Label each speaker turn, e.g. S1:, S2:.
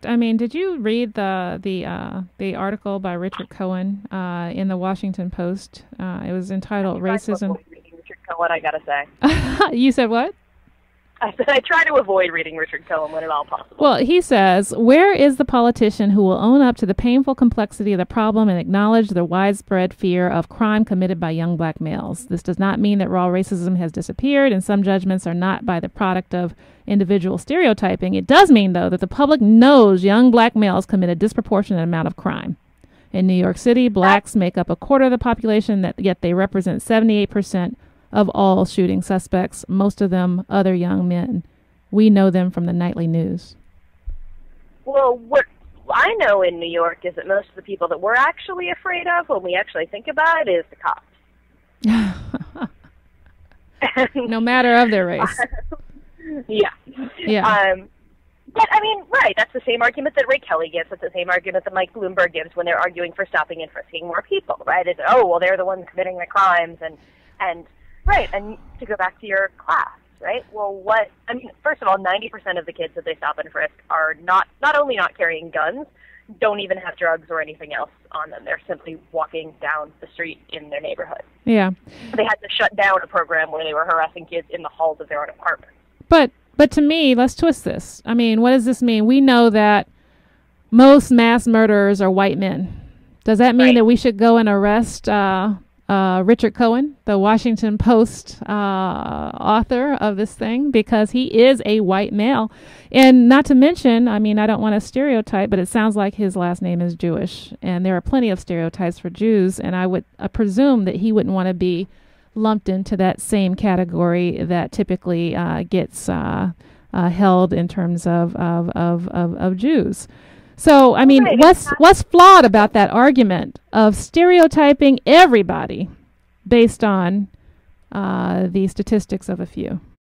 S1: I mean, did you read the article by Richard Cohen in the Washington Post? It was entitled
S2: Try to
S1: "Racism."
S2: avoid reading Richard Cohen, I gotta say.
S1: You said what?
S2: I said I try to avoid reading Richard Cohen when at all possible.
S1: Well, he says, "Where is the politician who will own up to the painful complexity of the problem and acknowledge the widespread fear of crime committed by young black males? This does not mean that raw racism has disappeared, and some judgments are not by the product of individual stereotyping. It does mean, though, that the public knows young black males commit a disproportionate amount of crime. In New York City, blacks make up a quarter of the population, yet they represent 78% of all shooting suspects, most of them other young men. We know them from the nightly news."
S2: Well, what I know in New York is that most of the people that we're actually afraid of when we actually think about it is the cops.
S1: No matter of their race.
S2: Yeah.
S1: Yeah.
S2: But, I mean, right, that's the same argument that Ray Kelly gives. That's the same argument that Mike Bloomberg gives when they're arguing for stopping and frisking more people, right? It's, oh, well, they're the ones committing the crimes, and right, and to go back to your class, right? Well, I mean, first of all, 90% of the kids that they stop and frisk are not only not carrying guns, don't even have drugs or anything else on them. They're simply walking down the street in their neighborhood.
S1: Yeah.
S2: They had to shut down a program where they were harassing kids in the halls of their own apartments.
S1: But to me, let's twist this. I mean, what does this mean? We know that most mass murderers are white men. Does that mean
S2: Right.
S1: that we should go and arrest Richard Cohen, the Washington Post author of this thing, because he is a white male? And not to mention, I mean, I don't want to stereotype, but it sounds like his last name is Jewish. And there are plenty of stereotypes for Jews, and I would presume that he wouldn't want to be lumped into that same category that typically gets held in terms of Jews. So, I mean,
S2: Right,
S1: what's flawed about that argument of stereotyping everybody based on the statistics of a few?